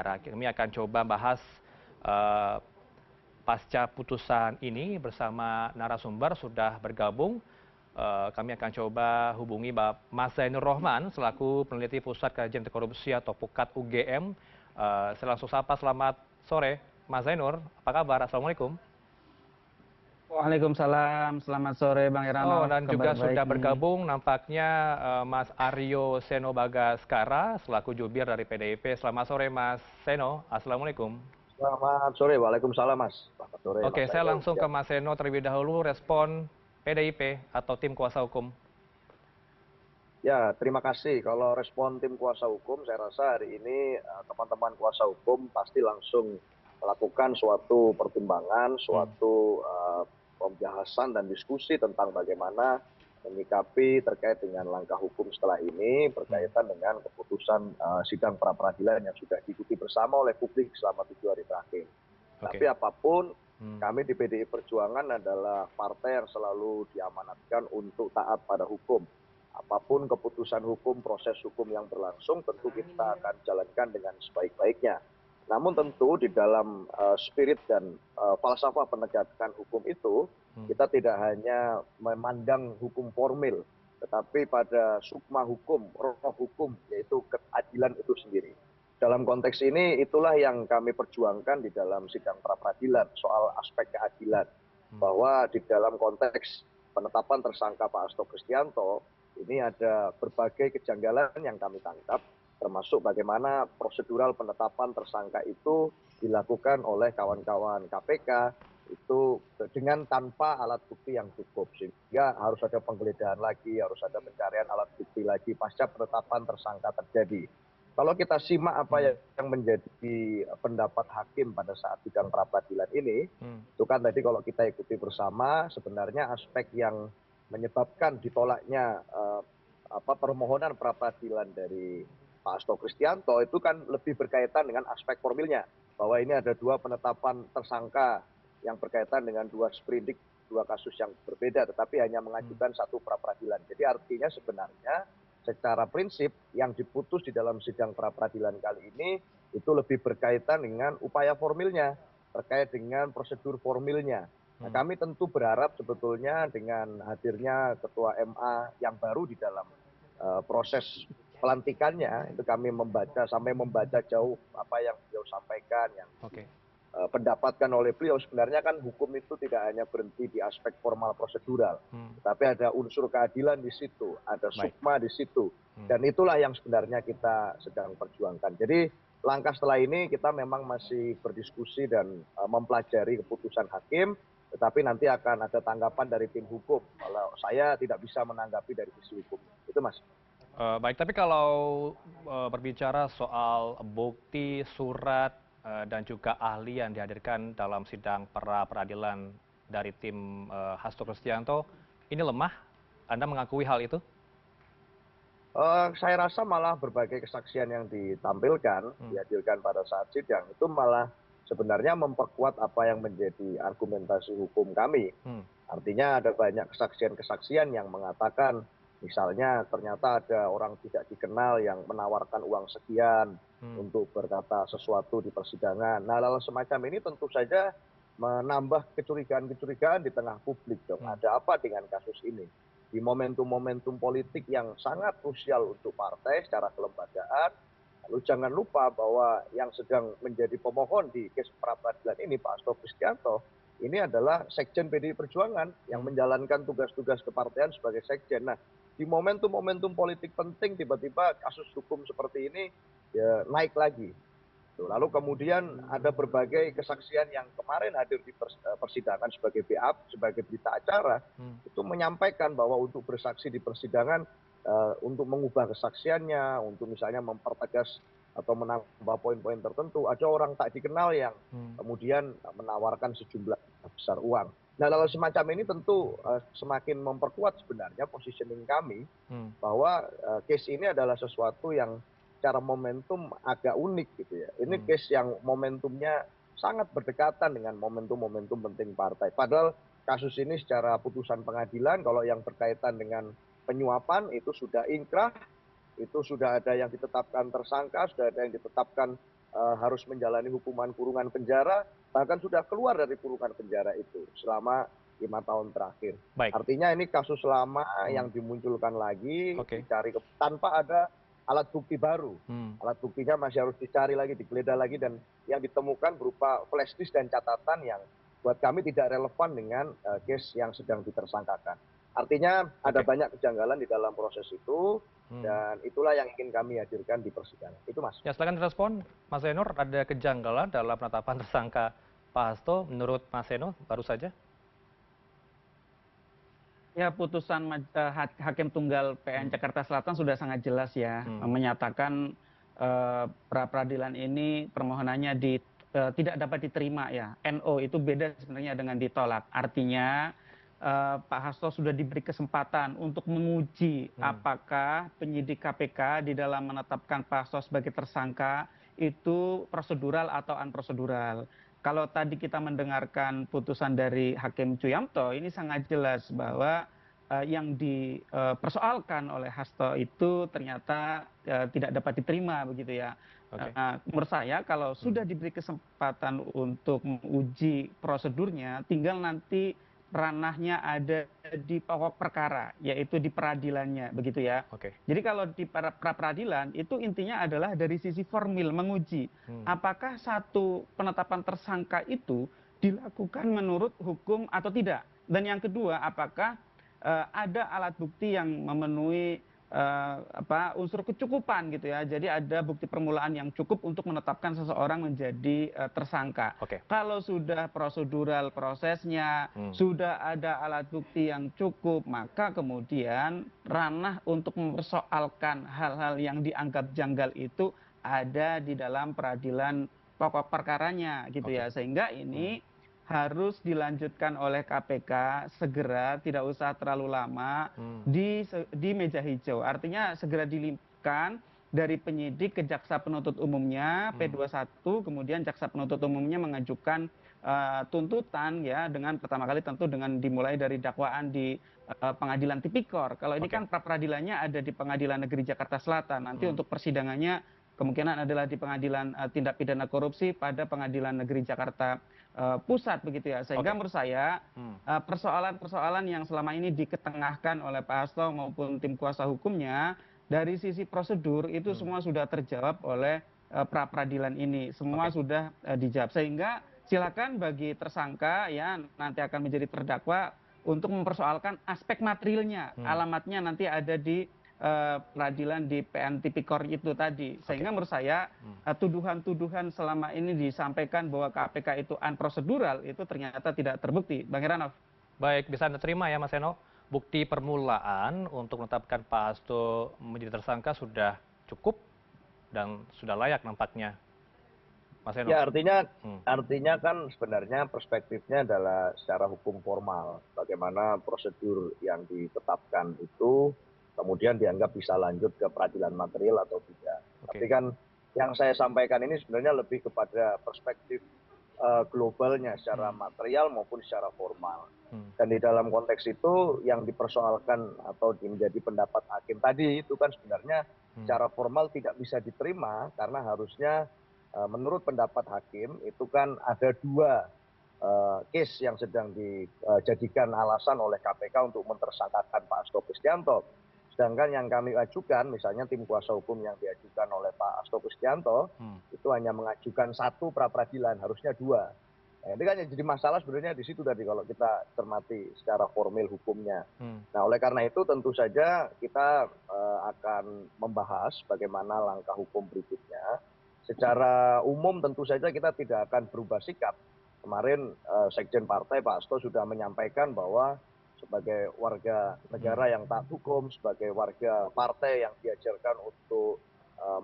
Kami akan coba bahas eh, pasca putusan ini bersama narasumber sudah bergabung. Kami akan coba hubungi Mas Zainur Rohman selaku peneliti Pusat Kajian Anti Korupsi atau PUKAT UGM. Saya langsung sapa, selamat sore Mas Zainur, apa kabar? Assalamualaikum. Waalaikumsalam, selamat sore Bang Oh, Heranov, dan kabar juga baik sudah nih. bergabung nampaknya Mas Aryo Seno Bagaskara selaku jubir dari PDIP. Selamat sore Mas Seno, Assalamualaikum. Selamat sore, Waalaikumsalam Mas. Selamat sore Oke, Mas saya Zainul. langsung ke Ya. Mas Seno terlebih dahulu, respon PDIP atau tim kuasa hukum. Ya, terima kasih. Kalau respon tim kuasa hukum, saya rasa hari ini teman-teman kuasa hukum pasti langsung melakukan suatu pertimbangan, Hmm, suatu pembahasan dan diskusi tentang bagaimana menyikapi terkait dengan langkah hukum setelah ini hmm, berkaitan dengan keputusan sidang pra peradilan yang sudah diikuti bersama oleh publik selama 7 hari terakhir. Tapi oke. apapun, Hmm, kami di PDI Perjuangan adalah partai yang selalu diamanatkan untuk taat pada hukum. Apapun keputusan hukum, proses hukum yang berlangsung, tentu kita akan jalankan dengan sebaik-baiknya. Namun tentu di dalam spirit dan falsafah penegakan hukum itu, hmm, kita tidak hanya memandang hukum formil, tetapi pada sukma hukum, roh hukum, yaitu keadilan itu sendiri. Dalam konteks ini, itulah yang kami perjuangkan di dalam sidang pra peradilan soal aspek keadilan. hmm, Bahwa di dalam konteks penetapan tersangka Pak Hasto Kristianto, ini ada berbagai kejanggalan yang kami tangkap, termasuk bagaimana prosedural penetapan tersangka itu dilakukan oleh kawan-kawan KPK itu dengan tanpa alat bukti yang cukup, sehingga harus ada penggeledahan lagi, harus ada pencarian alat bukti lagi pasca penetapan tersangka terjadi. Kalau kita simak hmm, apa yang menjadi pendapat hakim pada saat sidang pra peradilan ini, hmm, itu kan tadi kalau kita ikuti bersama, sebenarnya aspek yang menyebabkan ditolaknya permohonan pra peradilan dari Pak Hasto Kristianto itu kan lebih berkaitan dengan aspek formilnya, bahwa ini ada dua penetapan tersangka yang berkaitan dengan dua sprindik, dua kasus yang berbeda, tetapi hanya hmm, mengajukan satu pra peradilan. Jadi artinya sebenarnya secara prinsip yang diputus di dalam sidang pra peradilan kali ini itu lebih berkaitan dengan upaya formilnya, terkait dengan prosedur formilnya. Nah, hmm. kami tentu berharap sebetulnya dengan hadirnya Ketua MA yang baru di dalam proses pelantikannya, itu kami membaca sampai membaca jauh apa yang beliau sampaikan, yang Oke. pendapatkan oleh beliau. Sebenarnya kan hukum itu tidak hanya berhenti di aspek formal prosedural, Hmm, tetapi ada unsur keadilan di situ, ada baik. sukma di situ, Hmm, dan itulah yang sebenarnya kita sedang perjuangkan. Jadi langkah setelah ini kita memang masih berdiskusi dan mempelajari keputusan hakim, tetapi nanti akan ada tanggapan dari tim hukum. Kalau saya tidak bisa menanggapi dari sisi hukum, itu Mas. Baik, tapi kalau berbicara soal bukti, surat, dan juga ahli yang dihadirkan dalam sidang pra peradilan dari tim Hasto Kristianto, ini lemah? Anda mengakui hal itu? Saya rasa malah berbagai kesaksian yang ditampilkan, Hmm, dihadirkan pada saat sidang, itu malah sebenarnya memperkuat apa yang menjadi argumentasi hukum kami. hmm, Artinya ada banyak kesaksian-kesaksian yang mengatakan, misalnya ternyata ada orang tidak dikenal yang menawarkan uang sekian hmm, untuk berkata sesuatu di persidangan. Nah, hal semacam ini tentu saja menambah kecurigaan-kecurigaan di tengah publik dong. hmm, Ada apa dengan kasus ini? Di momentum-momentum politik yang sangat krusial untuk partai secara kelembagaan. Lalu jangan lupa bahwa yang sedang menjadi pemohon di kes pra peradilan ini, Pak Hasto Kristianto, ini adalah sekjen PDI Perjuangan yang hmm. menjalankan tugas-tugas kepartean sebagai sekjen. Nah, di momentum-momentum politik penting tiba-tiba kasus hukum seperti ini ya naik lagi. Lalu kemudian ada berbagai kesaksian yang kemarin hadir di persidangan sebagai BAP, sebagai berita acara, Hmm. itu menyampaikan bahwa untuk bersaksi di persidangan, untuk mengubah kesaksiannya, untuk misalnya mempertegas atau menambah poin-poin tertentu, ada orang tak dikenal yang Hmm. kemudian menawarkan sejumlah besar uang. Nah, hal semacam ini tentu semakin memperkuat sebenarnya positioning kami Hmm. bahwa case ini adalah sesuatu yang secara momentum agak unik gitu ya. Ini Hmm. case yang momentumnya sangat berdekatan dengan momentum-momentum penting partai. Padahal kasus ini secara putusan pengadilan, kalau yang berkaitan dengan penyuapan itu sudah inkrah, itu sudah ada yang ditetapkan tersangka, sudah ada yang ditetapkan harus menjalani hukuman kurungan penjara, bahkan sudah keluar dari kurungan penjara itu selama 5 tahun terakhir. Baik. Artinya ini kasus lama yang dimunculkan lagi, Oke. tanpa ada alat bukti baru. Hmm. Alat buktinya masih harus dicari lagi, digeledah lagi, dan yang ditemukan berupa flash disk dan catatan yang buat kami tidak relevan dengan case yang sedang ditersangkakan. Artinya ada Oke. banyak kejanggalan di dalam proses itu, dan itulah yang ingin kami hadirkan di persidangan. Itu Mas. Ya, silakan respon, Mas Zainur. Ada kejanggalan dalam penetapan tersangka Pak Hasto menurut Mas Seno baru saja? Ya, putusan Hakim Tunggal PN Jakarta Selatan sudah sangat jelas ya, menyatakan pra peradilan ini permohonannya tidak dapat diterima ya. NO itu beda sebenarnya dengan ditolak. Artinya Pak Hasto sudah diberi kesempatan untuk menguji apakah penyidik KPK di dalam menetapkan Pak Hasto sebagai tersangka itu prosedural atau unprosedural. Kalau tadi kita mendengarkan putusan dari Hakim Chuyamto, ini sangat jelas bahwa yang dipersoalkan oleh Hasto itu ternyata tidak dapat diterima begitu ya. Oke. Menurut saya kalau sudah diberi kesempatan untuk menguji prosedurnya, tinggal nanti ranahnya ada di pokok perkara, yaitu di peradilannya begitu ya. Oke. Jadi kalau di pra peradilan itu intinya adalah dari sisi formil menguji apakah satu penetapan tersangka itu dilakukan menurut hukum atau tidak. Dan yang kedua, apakah ada alat bukti yang memenuhi unsur kecukupan gitu ya. Jadi ada bukti permulaan yang cukup untuk menetapkan seseorang menjadi tersangka. Oke. Kalau sudah prosedural prosesnya, sudah ada alat bukti yang cukup, maka kemudian ranah untuk mempersoalkan hal-hal yang dianggap janggal itu ada di dalam peradilan pokok perkaranya gitu ya. Sehingga ini harus dilanjutkan oleh KPK segera, tidak usah terlalu lama di meja hijau. Artinya segera dilimpahkan dari penyidik ke jaksa penuntut umumnya P21, kemudian jaksa penuntut umumnya mengajukan tuntutan ya, dengan pertama kali tentu dengan dimulai dari dakwaan di pengadilan tipikor. Kalau ini kan pra peradilannya ada di Pengadilan Negeri Jakarta Selatan. Nanti untuk persidangannya kemungkinan adalah di Pengadilan Tindak Pidana Korupsi pada Pengadilan Negeri Jakarta Pusat begitu ya. Sehingga menurut saya persoalan-persoalan yang selama ini diketengahkan oleh Pak Hasto maupun tim kuasa hukumnya dari sisi prosedur itu semua sudah terjawab oleh pra peradilan ini. Semua sudah dijawab, sehingga silakan bagi tersangka ya nanti akan menjadi terdakwa untuk mempersoalkan aspek materialnya. Alamatnya nanti ada di peradilan di PN Tipikor itu tadi. Sehingga menurut saya tuduhan-tuduhan selama ini disampaikan bahwa KPK itu unprosedural itu ternyata tidak terbukti. Bang Heranov. Baik, bisa Anda terima ya Mas Seno. Bukti permulaan untuk menetapkan Pak Hasto menjadi tersangka sudah cukup dan sudah layak nampaknya, Mas Seno. Ya, artinya kan sebenarnya perspektifnya adalah secara hukum formal. Bagaimana prosedur yang ditetapkan itu kemudian dianggap bisa lanjut ke peradilan material atau tidak. Tapi kan yang saya sampaikan ini sebenarnya lebih kepada perspektif globalnya secara material maupun secara formal. Dan di dalam konteks itu yang dipersoalkan atau menjadi pendapat hakim tadi itu kan sebenarnya secara formal tidak bisa diterima, karena harusnya menurut pendapat hakim itu kan ada dua case yang sedang dijadikan alasan oleh KPK untuk mentersangkakan Pak Hasto Kristianto. Sedangkan yang kami ajukan, misalnya tim kuasa hukum yang diajukan oleh Pak Hasto Kristianto, itu hanya mengajukan satu pra peradilan, harusnya dua. Nah, ini kan yang jadi masalah sebenarnya di situ tadi kalau kita cermati secara formil hukumnya. Nah, oleh karena itu tentu saja kita akan membahas bagaimana langkah hukum berikutnya. Secara umum tentu saja kita tidak akan berubah sikap. Kemarin Sekjen Partai Pak Hasto sudah menyampaikan bahwa sebagai warga negara yang taat hukum, sebagai warga partai yang diajarkan untuk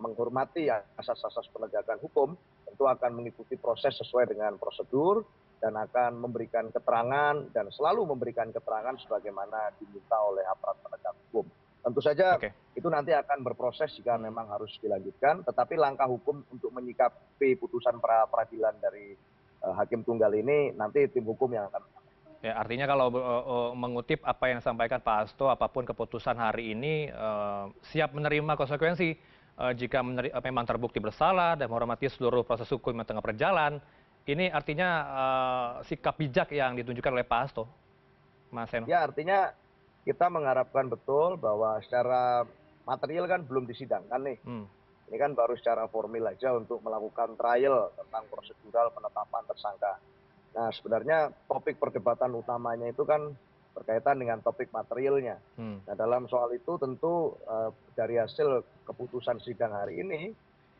menghormati asas-asas penegakan hukum, tentu akan mengikuti proses sesuai dengan prosedur dan akan memberikan keterangan dan selalu memberikan keterangan sebagaimana diminta oleh aparat penegak hukum. Tentu saja itu nanti akan berproses jika memang harus dilanjutkan, tetapi langkah hukum untuk menyikapi putusan pra peradilan dari Hakim Tunggal ini nanti tim hukum yang akan. Ya, artinya kalau mengutip apa yang disampaikan Pak Hasto, apapun keputusan hari ini siap menerima konsekuensi jika memang terbukti bersalah dan menghormati seluruh proses hukum yang tengah berjalan, ini artinya sikap bijak yang ditunjukkan oleh Pak Hasto, Mas Seno. Ya, artinya kita mengharapkan betul bahwa secara material kan belum disidangkan nih. Ini kan baru secara formil aja untuk melakukan trial tentang prosedural penetapan tersangka. Nah, sebenarnya topik perdebatan utamanya itu kan berkaitan dengan topik materialnya. Nah, dalam soal itu tentu dari hasil keputusan sidang hari ini,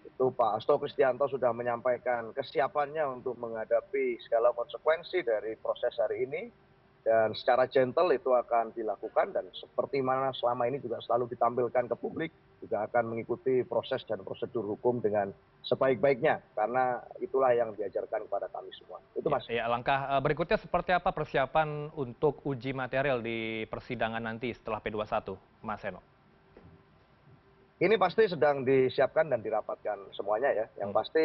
itu Pak Hasto Kristianto sudah menyampaikan kesiapannya untuk menghadapi segala konsekuensi dari proses hari ini. Dan secara gentle itu akan dilakukan dan seperti mana selama ini juga selalu ditampilkan ke publik, juga akan mengikuti proses dan prosedur hukum dengan sebaik-baiknya, karena itulah yang diajarkan kepada kami semua. Itu Mas. Ya, langkah berikutnya seperti apa persiapan untuk uji material di persidangan nanti setelah P21, Mas Seno? Ini pasti sedang disiapkan dan dirapatkan semuanya ya. Yang pasti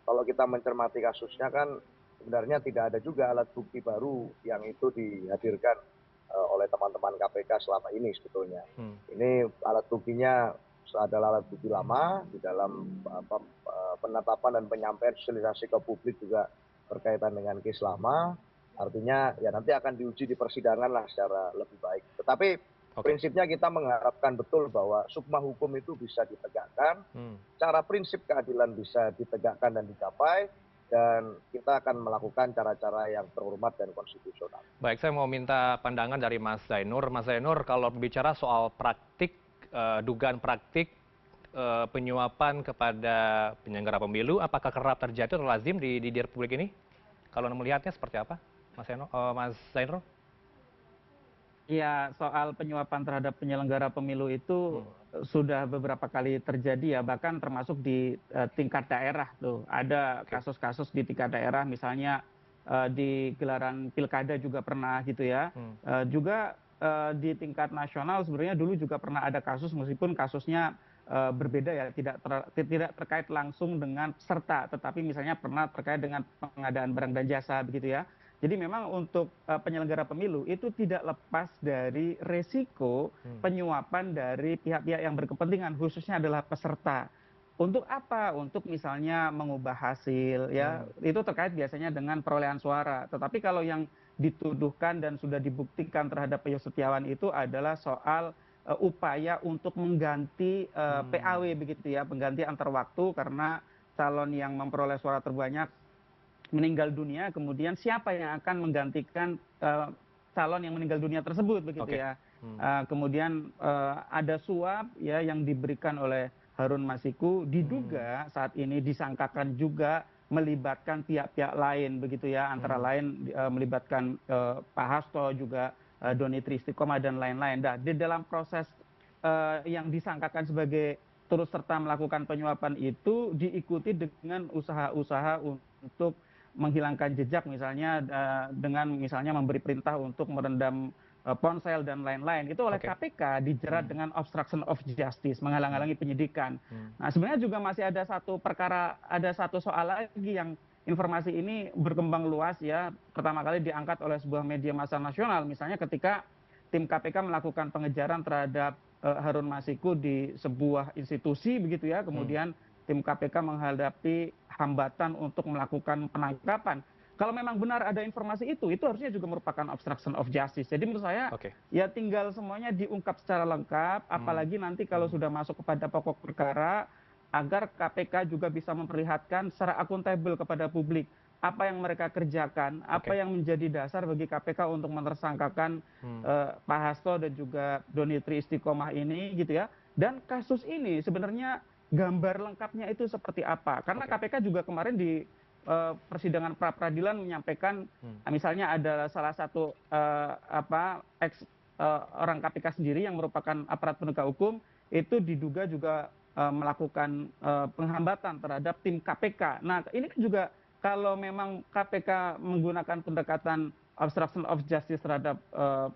kalau kita mencermati kasusnya kan sebenarnya tidak ada juga alat bukti baru yang itu dihadirkan oleh teman-teman KPK selama ini sebetulnya. Ini alat buktinya adalah alat bukti lama di dalam penetapan dan penyampaian sosialisasi ke publik juga berkaitan dengan kes lama. Artinya ya nanti akan diuji di persidangan lah secara lebih baik. Tetapi prinsipnya kita mengharapkan betul bahwa sukma hukum itu bisa ditegakkan, cara prinsip keadilan bisa ditegakkan dan dicapai, dan kita akan melakukan cara-cara yang terhormat dan konstitusional. Baik, saya mau minta pandangan dari Mas Zainur. Mas Zainur, kalau bicara soal praktik, dugaan praktik penyuapan kepada penyelenggara pemilu, apakah kerap terjadi atau lazim di Republik ini? Kalau melihatnya seperti apa, Mas Zainur? Ya, soal penyuapan terhadap penyelenggara pemilu itu sudah beberapa kali terjadi ya, bahkan termasuk di tingkat daerah tuh. Ada kasus-kasus di tingkat daerah, misalnya di gelaran pilkada juga pernah gitu ya. Juga di tingkat nasional sebenarnya dulu juga pernah ada kasus, meskipun kasusnya berbeda ya, tidak terkait langsung dengan peserta, tetapi misalnya pernah terkait dengan pengadaan barang dan jasa begitu ya. Jadi memang untuk penyelenggara pemilu itu tidak lepas dari resiko penyuapan dari pihak-pihak yang berkepentingan, khususnya adalah peserta. Untuk apa? Untuk misalnya mengubah hasil ya, itu terkait biasanya dengan perolehan suara. Tetapi kalau yang dituduhkan dan sudah dibuktikan terhadap Yoyo Setiawan itu adalah soal upaya untuk mengganti PAW begitu ya, pengganti antar waktu karena calon yang memperoleh suara terbanyak meninggal dunia, kemudian siapa yang akan menggantikan calon yang meninggal dunia tersebut begitu ya. Kemudian ada suap ya yang diberikan oleh Harun Masiku, diduga saat ini disangkakan juga melibatkan pihak-pihak lain begitu ya, antara lain melibatkan Pak Hasto, juga Doni Tristikomah dan lain-lain. Nah, di dalam proses yang disangkakan sebagai turut serta melakukan penyuapan itu diikuti dengan usaha-usaha untuk menghilangkan jejak, misalnya dengan misalnya memberi perintah untuk merendam ponsel dan lain-lain. Itu oleh KPK dijerat dengan obstruction of justice, menghalang-halangi penyidikan. Nah, sebenarnya juga masih ada satu perkara, ada satu soal lagi yang informasi ini berkembang luas ya. Pertama kali diangkat oleh sebuah media massa nasional, misalnya ketika tim KPK melakukan pengejaran terhadap Harun Masiku di sebuah institusi begitu ya, kemudian tim KPK menghadapi hambatan untuk melakukan penangkapan. Kalau memang benar ada informasi itu harusnya juga merupakan obstruction of justice. Jadi menurut saya ya tinggal semuanya diungkap secara lengkap, apalagi nanti kalau sudah masuk kepada pokok perkara, agar KPK juga bisa memperlihatkan secara akuntabel kepada publik apa yang mereka kerjakan, apa yang menjadi dasar bagi KPK untuk menersangkakan Pak Hasto dan juga Doni Tristikomah ini gitu ya. Dan kasus ini sebenarnya gambar lengkapnya itu seperti apa? Karena KPK juga kemarin di persidangan pra peradilan menyampaikan, misalnya ada salah satu orang KPK sendiri yang merupakan aparat penegak hukum itu diduga juga melakukan penghambatan terhadap tim KPK. Nah, ini kan juga kalau memang KPK menggunakan pendekatan obstruction of justice terhadap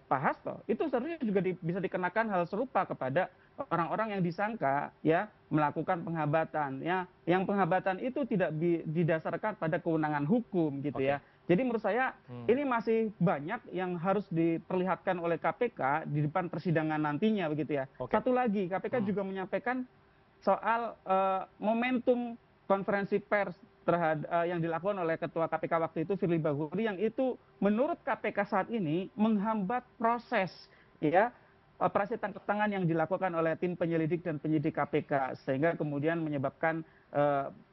Pak Hasto, itu seharusnya juga bisa dikenakan hal serupa kepada orang-orang yang disangka ya melakukan penghambatan ya, yang penghambatan itu tidak didasarkan pada kewenangan hukum gitu ya. Jadi menurut saya ini masih banyak yang harus diperlihatkan oleh KPK di depan persidangan nantinya begitu ya. Satu lagi, KPK juga menyampaikan soal momentum konferensi pers yang dilakukan oleh Ketua KPK waktu itu Firly Bahuri, yang itu menurut KPK saat ini menghambat proses ya operasi tangkap tangan yang dilakukan oleh tim penyelidik dan penyidik KPK, sehingga kemudian menyebabkan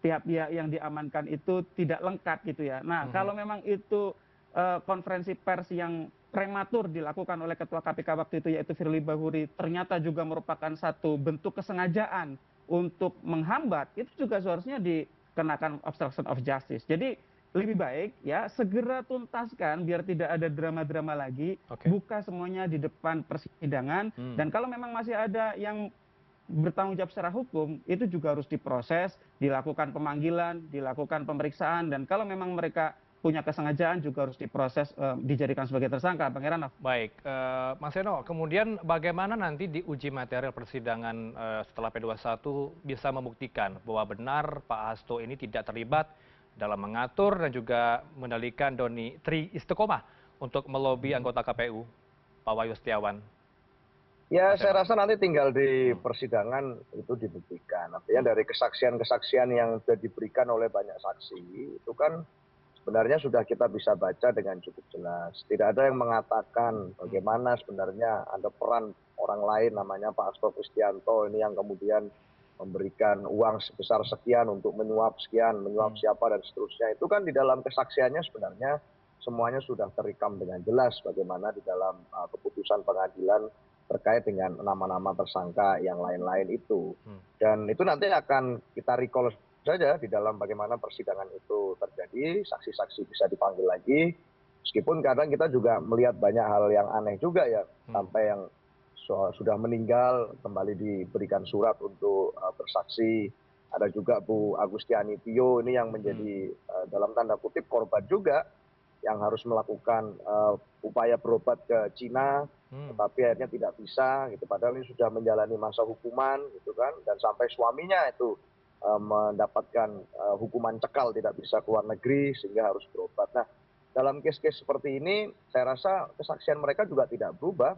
pihak-pihak yang diamankan itu tidak lengkap gitu ya. Nah, kalau memang itu konferensi pers yang prematur dilakukan oleh Ketua KPK waktu itu yaitu Firly Bahuri ternyata juga merupakan satu bentuk kesengajaan untuk menghambat, itu juga seharusnya dikenakan obstruction of justice. Jadi lebih baik ya segera tuntaskan biar tidak ada drama-drama lagi, buka semuanya di depan persidangan, dan kalau memang masih ada yang bertanggung jawab secara hukum, itu juga harus diproses, dilakukan pemanggilan, dilakukan pemeriksaan, dan kalau memang mereka punya kesengajaan juga harus diproses, dijadikan sebagai tersangka, Bang Heranov. Baik, Mas Eno, kemudian bagaimana nanti di uji material persidangan setelah P21 bisa membuktikan bahwa benar Pak Hasto ini tidak terlibat dalam mengatur dan juga mengendalikan Doni Tri Istiqomah untuk melobi anggota KPU, Pak Wahyu Setiawan? Ya, saya rasa nanti tinggal di persidangan itu dibuktikan. Artinya dari kesaksian-kesaksian yang sudah diberikan oleh banyak saksi, itu kan sebenarnya sudah kita bisa baca dengan cukup jelas. Tidak ada yang mengatakan bagaimana sebenarnya ada peran orang lain namanya Pak Hasto Kristianto ini yang kemudian memberikan uang sebesar sekian untuk menyuap sekian, menyuap siapa dan seterusnya. Itu kan di dalam kesaksiannya sebenarnya semuanya sudah terekam dengan jelas bagaimana di dalam keputusan pengadilan terkait dengan nama-nama tersangka yang lain-lain itu. Dan itu nanti akan kita recall saja di dalam bagaimana persidangan itu terjadi, saksi-saksi bisa dipanggil lagi, meskipun kadang kita juga melihat banyak hal yang aneh juga ya, sampai yang sudah meninggal kembali diberikan surat untuk bersaksi. Ada juga Bu Agustiani Tio ini yang menjadi dalam tanda kutip korban juga, yang harus melakukan upaya berobat ke Cina, tetapi akhirnya tidak bisa gitu, padahal ini sudah menjalani masa hukuman gitu kan, dan sampai suaminya itu mendapatkan hukuman cekal, tidak bisa keluar negeri sehingga harus berobat. Nah, dalam case-case seperti ini saya rasa kesaksian mereka juga tidak berubah.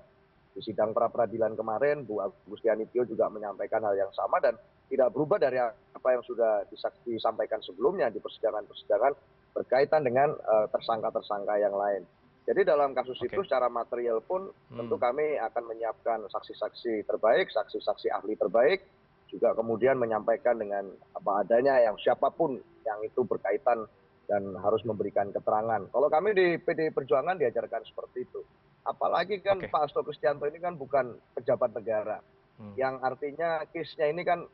Di sidang pra peradilan kemarin Bu Agustiani Tio juga menyampaikan hal yang sama dan tidak berubah dari apa yang sudah disampaikan sebelumnya di persidangan-persidangan berkaitan dengan tersangka-tersangka yang lain. Jadi dalam kasus itu secara material pun tentu kami akan menyiapkan saksi-saksi terbaik, saksi-saksi ahli terbaik, juga kemudian menyampaikan dengan apa adanya yang siapapun yang itu berkaitan dan harus memberikan keterangan. Kalau kami di PDI Perjuangan diajarkan seperti itu. Apalagi kan Pak Hasto Kristianto ini kan bukan pejabat negara. Yang artinya case-nya ini kan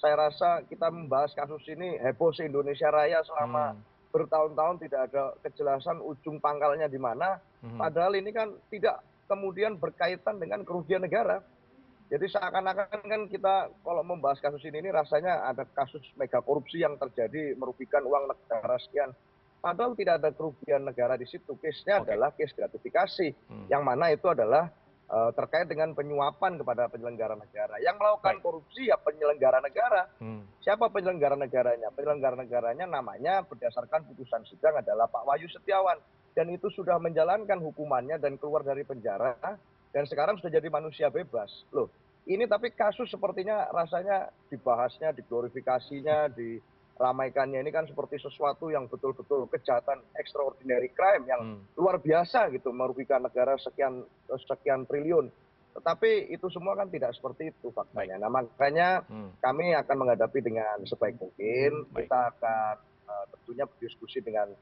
saya rasa kita membahas kasus ini heboh se-Indonesia Raya selama bertahun-tahun, tidak ada kejelasan ujung pangkalnya di mana. Padahal ini kan tidak kemudian berkaitan dengan kerugian negara. Jadi seakan-akan kan kita kalau membahas kasus ini rasanya ada kasus mega korupsi yang terjadi merugikan uang negara sekian. Padahal tidak ada kerugian negara di situ. Case-nya adalah case gratifikasi. Yang mana itu adalah terkait dengan penyuapan kepada penyelenggara negara. Yang melakukan korupsi ya penyelenggara negara. Siapa penyelenggara negaranya? Penyelenggara negaranya namanya berdasarkan putusan sidang adalah Pak Wahyu Setiawan. Dan itu sudah menjalankan hukumannya dan keluar dari penjara. Dan sekarang sudah jadi manusia bebas. Loh, ini tapi kasus sepertinya rasanya dibahasnya, diglorifikasinya, diramaikannya ini kan seperti sesuatu yang betul-betul kejahatan extraordinary crime yang luar biasa gitu, merugikan negara sekian triliun. Tetapi itu semua kan tidak seperti itu faktanya. Nah, makanya kami akan menghadapi dengan sebaik mungkin. Kita akan tentunya berdiskusi dengan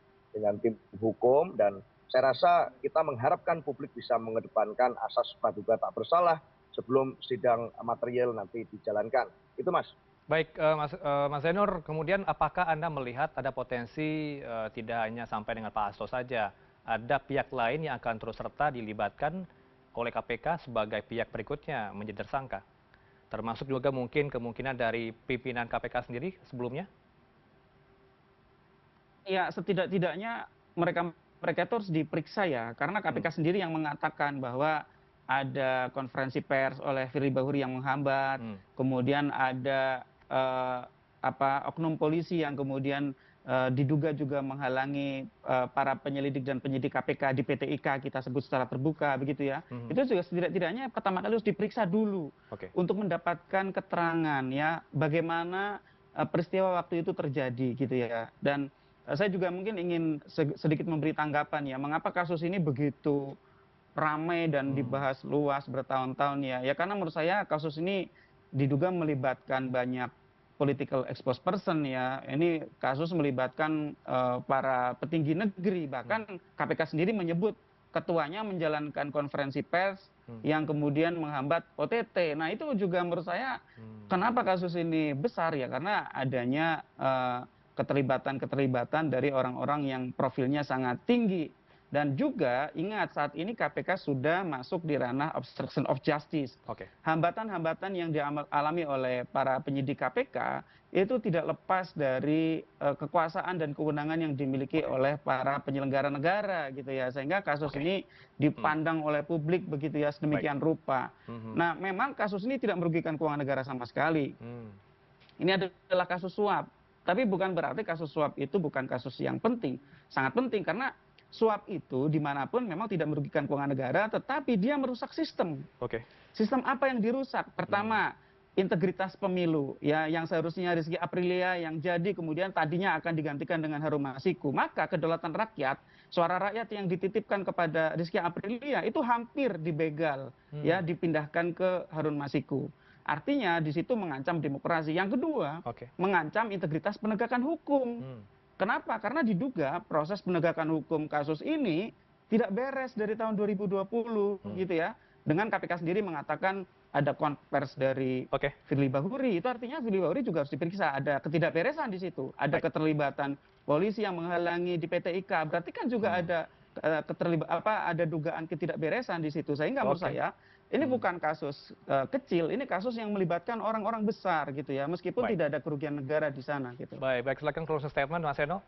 tim hukum, dan saya rasa kita mengharapkan publik bisa mengedepankan asas praduga tak bersalah sebelum sidang material nanti dijalankan. Itu Mas. Baik, Mas Zainur, kemudian apakah Anda melihat ada potensi tidak hanya sampai dengan Pak Hasto saja, ada pihak lain yang akan terus serta dilibatkan oleh KPK sebagai pihak berikutnya menjadi tersangka? Termasuk juga mungkin kemungkinan dari pimpinan KPK sendiri sebelumnya? Ya, setidak-tidaknya mereka itu harus diperiksa ya, karena KPK sendiri yang mengatakan bahwa ada konferensi pers oleh Firly Bahuri yang menghambat, kemudian ada oknum polisi yang kemudian diduga juga menghalangi para penyelidik dan penyidik KPK di PT IKA, kita sebut secara terbuka begitu ya. Itu juga setidak-tidaknya pertama kali harus diperiksa dulu Oke. untuk mendapatkan keterangan ya bagaimana peristiwa waktu itu terjadi gitu ya. Dan saya juga mungkin ingin sedikit memberi tanggapan ya, mengapa kasus ini begitu ramai dan dibahas luas bertahun-tahun ya. Ya karena menurut saya kasus ini diduga melibatkan banyak political exposed person ya. Ini kasus melibatkan para petinggi negeri, bahkan KPK sendiri menyebut ketuanya menjalankan konferensi pers yang kemudian menghambat OTT. Nah itu juga menurut saya kenapa kasus ini besar ya, karena adanya keterlibatan dari orang-orang yang profilnya sangat tinggi. Dan juga ingat saat ini KPK sudah masuk di ranah obstruction of justice. Oke. Hambatan-hambatan yang dialami oleh para penyidik KPK itu tidak lepas dari kekuasaan dan kewenangan yang dimiliki oleh para penyelenggara negara gitu ya. Sehingga kasus ini dipandang oleh publik begitu ya sedemikian rupa. Nah memang kasus ini tidak merugikan keuangan negara sama sekali. Ini adalah kasus suap. Tapi bukan berarti kasus suap itu bukan kasus yang penting. Sangat penting karena suap itu dimanapun memang tidak merugikan keuangan negara, tetapi dia merusak sistem. Oke. Sistem apa yang dirusak? Pertama, integritas pemilu, ya yang seharusnya Rizky Aprilia yang jadi kemudian tadinya akan digantikan dengan Harun Masiku. Maka kedaulatan rakyat, suara rakyat yang dititipkan kepada Rizky Aprilia itu hampir dibegal, ya dipindahkan ke Harun Masiku. Artinya di situ mengancam demokrasi. Yang kedua, mengancam integritas penegakan hukum. Kenapa? Karena diduga proses penegakan hukum kasus ini tidak beres dari tahun 2020 gitu ya. Dengan KPK sendiri mengatakan ada konvers dari Firly Bahuri, itu artinya Firly Bahuri juga harus diperiksa, ada ketidakberesan di situ, ada keterlibatan polisi yang menghalangi di PT IKA, berarti kan juga ada ada dugaan ketidakberesan di situ. Sehingga menurut saya ini bukan kasus kecil, ini kasus yang melibatkan orang-orang besar gitu ya, meskipun tidak ada kerugian negara di sana gitu. Baik, silakan closing statement Mas Eno.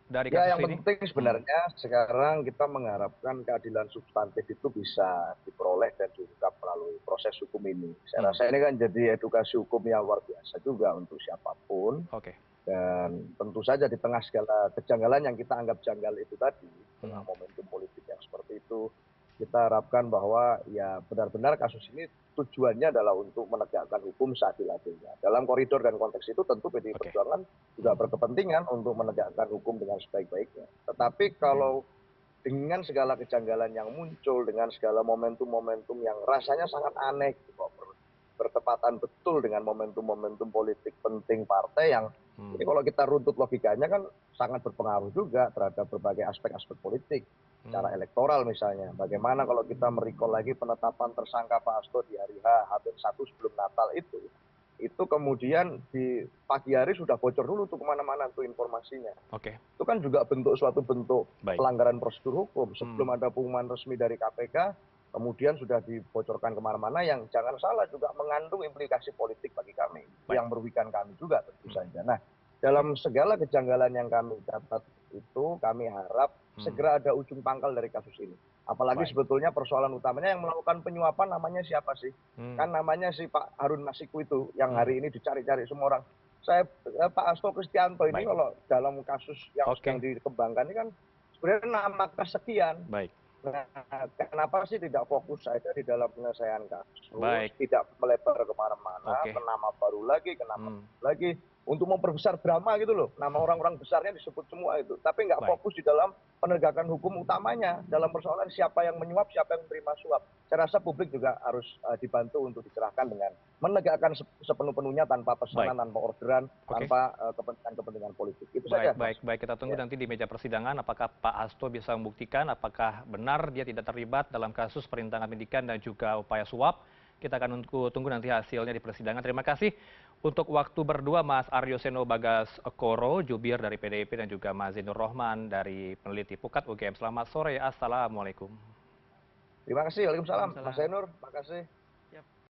Dari ya kasus yang ini. penting sebenarnya sekarang kita mengharapkan keadilan substantif itu bisa diperoleh dan diungkap melalui proses hukum ini. Saya rasa ini kan jadi edukasi hukum yang luar biasa juga untuk siapapun. Dan tentu saja di tengah segala kejanggalan yang kita anggap janggal itu tadi, tengah momentum politik yang seperti itu, kita harapkan bahwa ya benar-benar kasus ini tujuannya adalah untuk menegakkan hukum seadil-adilnya. Dalam koridor dan konteks itu tentu PDI Perjuangan juga berkepentingan untuk menegakkan hukum dengan sebaik-baiknya. Tetapi kalau dengan segala kejanggalan yang muncul, dengan segala momentum-momentum yang rasanya sangat aneh, bertepatan betul dengan momentum-momentum politik penting partai yang ini kalau kita runtut logikanya kan sangat berpengaruh juga terhadap berbagai aspek-aspek politik. Secara elektoral misalnya, bagaimana kalau kita merecall lagi penetapan tersangka Pak Hasto di hari H-1 sebelum Natal itu kemudian di pagi hari sudah bocor dulu tuh kemana-mana tuh informasinya. Itu kan juga suatu bentuk pelanggaran prosedur hukum. Sebelum ada pengumuman resmi dari KPK, kemudian sudah dibocorkan kemana-mana yang jangan salah juga mengandung implikasi politik bagi kami, yang merugikan kami juga tentu saja. Nah, dalam segala kejanggalan yang kami dapat itu, kami harap segera ada ujung pangkal dari kasus ini. Apalagi sebetulnya persoalan utamanya yang melakukan penyuapan namanya siapa sih? Kan namanya si Pak Harun Masiku itu yang hari ini dicari-cari semua orang. Pak Hasto Kristianto ini kalau dalam kasus yang sedang dikembangkan ini kan sebenarnya nama kesekian. Nah, kenapa sih tidak fokus saja di dalam penyelesaian kasus, tidak melebar kemana-mana, ke nama baru lagi, ke nama lagi, untuk memperbesar drama gitu loh, nama orang-orang besarnya disebut semua itu, tapi nggak fokus di dalam penegakan hukum utamanya, dalam persoalan siapa yang menyuap, siapa yang menerima suap. Saya rasa publik juga harus dibantu untuk dicerahkan dengan menegakkan sepenuh-penuhnya tanpa pesanan, tanpa orderan, tanpa kepentingan politik. Itu saja. Baik, kita tunggu nanti di meja persidangan apakah Pak Hasto bisa membuktikan apakah benar dia tidak terlibat dalam kasus perintangan pendidikan dan juga upaya suap. Kita akan tunggu nanti hasilnya di persidangan. Terima kasih untuk waktu berdua Mas Aryo Seno Bagas Koro, jubir dari PDIP, dan juga Mas Zainur Rohman dari peneliti Pukat UGM. Selamat sore, Assalamualaikum. Terima kasih, Waalaikumsalam. Mas Zainur, terima kasih.